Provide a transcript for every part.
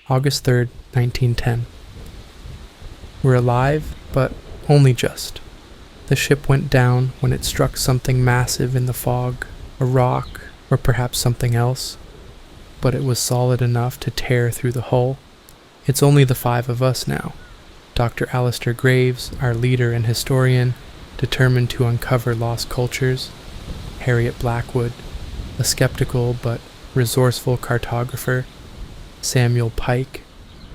August 3rd, 1910. We're alive, but only just. The ship went down when it struck something massive in the fog, a rock, or perhaps something else, but it was solid enough to tear through the hull. It's only the 5 of us now. Dr. Alistair Graves, our leader and historian, determined to uncover lost cultures; Harriet Blackwood, a skeptical but resourceful cartographer; Samuel Pike,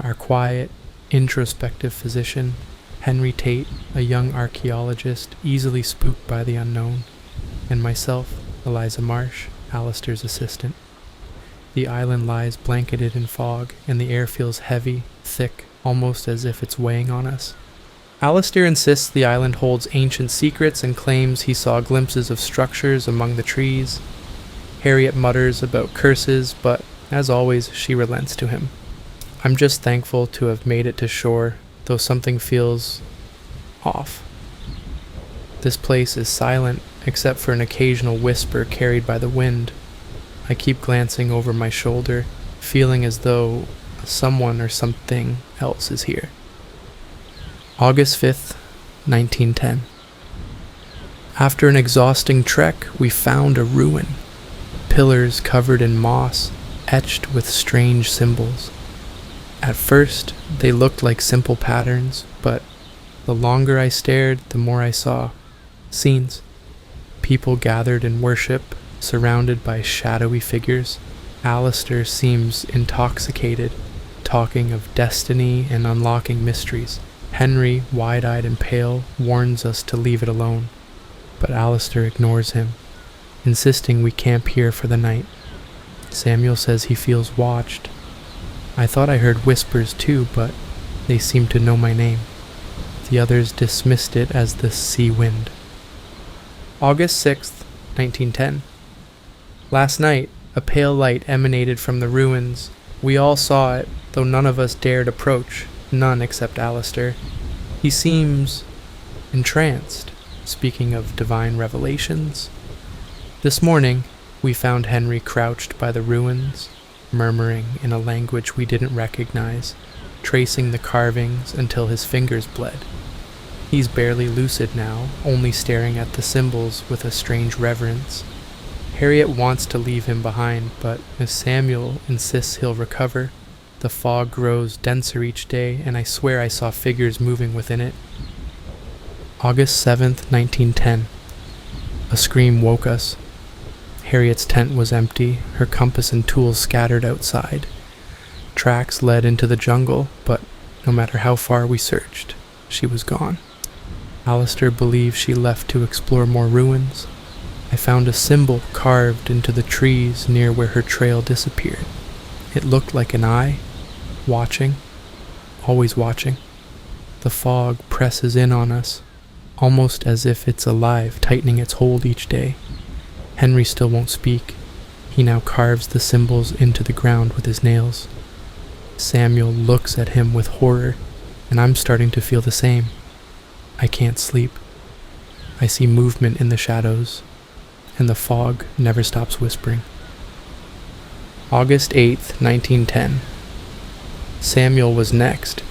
our quiet, introspective physician; Henry Tate, a young archaeologist easily spooked by the unknown; and myself, Eliza Marsh, Alistair's assistant. The island lies blanketed in fog, and the air feels heavy, thick, almost as if it's weighing on us. Alistair insists the island holds ancient secrets and claims he saw glimpses of structures among the trees. Harriet mutters about curses, but as always, she relents to him. I'm just thankful to have made it to shore, though something feels off. This place is silent, except for an occasional whisper carried by the wind. I keep glancing over my shoulder, feeling as though someone or something else is here. August 5th, 1910. After an exhausting trek, we found a ruin. Pillars covered in moss, etched with strange symbols. At first, they looked like simple patterns, but the longer I stared, the more I saw scenes. People gathered in worship, surrounded by shadowy figures. Alistair seems intoxicated, talking of destiny and unlocking mysteries. Henry, wide-eyed and pale, warns us to leave it alone, but Alistair ignores him, insisting we camp here for the night. Samuel says he feels watched. I thought I heard whispers too, but they seemed to know my name. The others dismissed it as the sea wind. August 6th, 1910. Last night, a pale light emanated from the ruins. We all saw it, though none of us dared approach, none except Alistair. He seems entranced, speaking of divine revelations. This morning, we found Henry crouched by the ruins, murmuring in a language we didn't recognize, tracing the carvings until his fingers bled. He's barely lucid now, only staring at the symbols with a strange reverence. Harriet wants to leave him behind, but as Samuel insists he'll recover, the fog grows denser each day, and I swear I saw figures moving within it. August 7th, 1910. A scream woke us. Harriet's tent was empty, her compass and tools scattered outside. Tracks led into the jungle, but no matter how far we searched, she was gone. Alistair believes she left to explore more ruins. I found a symbol carved into the trees near where her trail disappeared. It looked like an eye, watching, always watching. The fog presses in on us, almost as if it's alive, tightening its hold each day. Henry still won't speak. He now carves the symbols into the ground with his nails. Samuel looks at him with horror, and I'm starting to feel the same. I can't sleep. I see movement in the shadows, and the fog never stops whispering. August 8th, 1910. Samuel was next.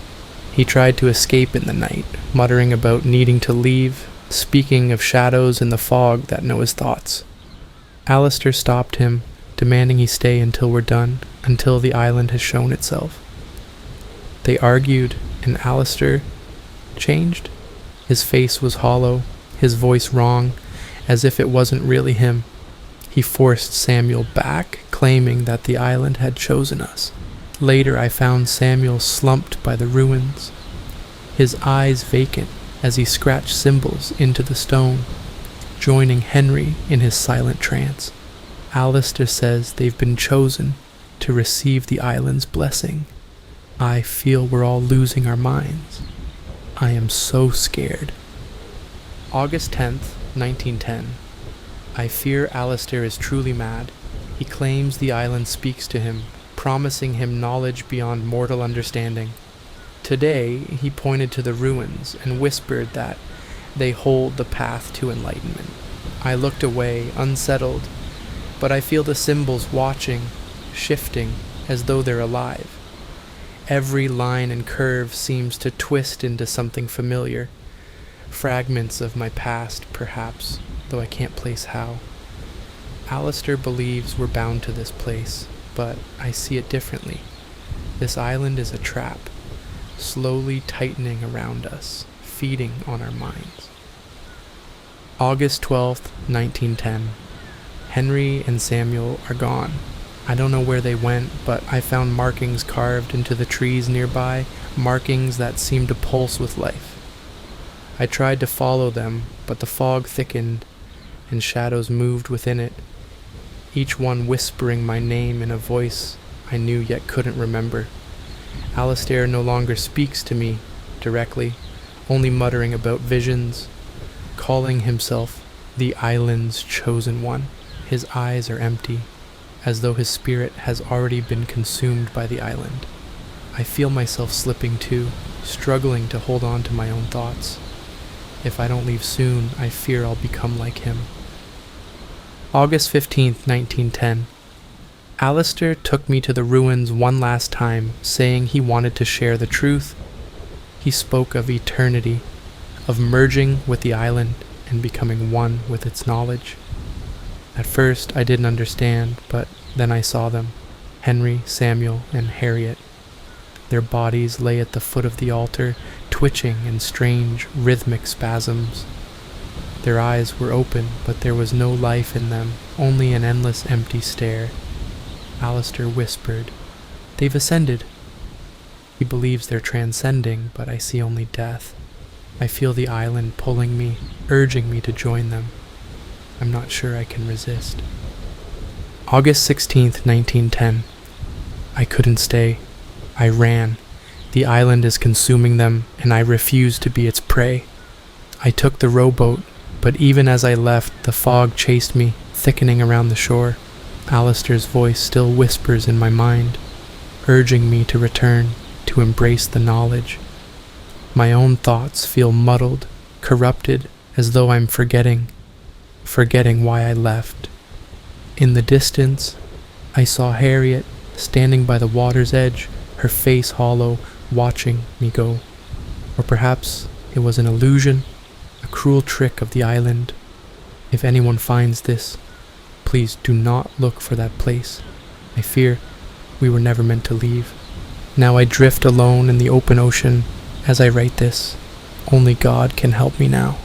He tried to escape in the night, muttering about needing to leave, speaking of shadows in the fog that know his thoughts. Alistair stopped him, demanding he stay until we're done, until the island has shown itself. They argued, and Alistair changed. His face was hollow, his voice wrong, as if it wasn't really him. He forced Samuel back, claiming that the island had chosen us. Later I found Samuel slumped by the ruins, his eyes vacant as he scratched symbols into the stone, joining Henry in his silent trance. Alistair says they've been chosen to receive the island's blessing. I feel we're all losing our minds. I am so scared. August 10th, 1910. I fear Alistair is truly mad. He claims the island speaks to him, promising him knowledge beyond mortal understanding. Today, he pointed to the ruins and whispered that they hold the path to enlightenment. I looked away, unsettled, but I feel the symbols watching, shifting, as though they're alive. Every line and curve seems to twist into something familiar. Fragments of my past, perhaps, though I can't place how. Alistair believes we're bound to this place, but I see it differently. This island is a trap, slowly tightening around us, feeding on our minds. August 12th, 1910. Henry and Samuel are gone. I don't know where they went, but I found markings carved into the trees nearby, markings that seemed to pulse with life. I tried to follow them, but the fog thickened, and shadows moved within it, each one whispering my name in a voice I knew yet couldn't remember. Alistair no longer speaks to me directly, only muttering about visions, calling himself the island's chosen one. His eyes are empty, as though his spirit has already been consumed by the island. I feel myself slipping too, struggling to hold on to my own thoughts. If I don't leave soon, I fear I'll become like him. August 15th, 1910. Alistair took me to the ruins one last time, saying he wanted to share the truth. He spoke of eternity, of merging with the island and becoming one with its knowledge. At first, I didn't understand, but then I saw them, Henry, Samuel, and Harriet. Their bodies lay at the foot of the altar, twitching in strange, rhythmic spasms. Their eyes were open, but there was no life in them, only an endless empty stare. Alistair whispered, "They've ascended." He believes they're transcending, but I see only death. I feel the island pulling me, urging me to join them. I'm not sure I can resist. August 16th, 1910. I couldn't stay. I ran. The island is consuming them, and I refuse to be its prey. I took the rowboat, but even as I left, the fog chased me, thickening around the shore. Alistair's voice still whispers in my mind, urging me to return, to embrace the knowledge. My own thoughts feel muddled, corrupted, as though I'm forgetting why I left. In the distance, I saw Harriet standing by the water's edge, her face hollow, watching me go. Or perhaps it was an illusion, a cruel trick of the island. If anyone finds this, please do not look for that place. I fear we were never meant to leave. Now I drift alone in the open ocean as I write this. Only God can help me now.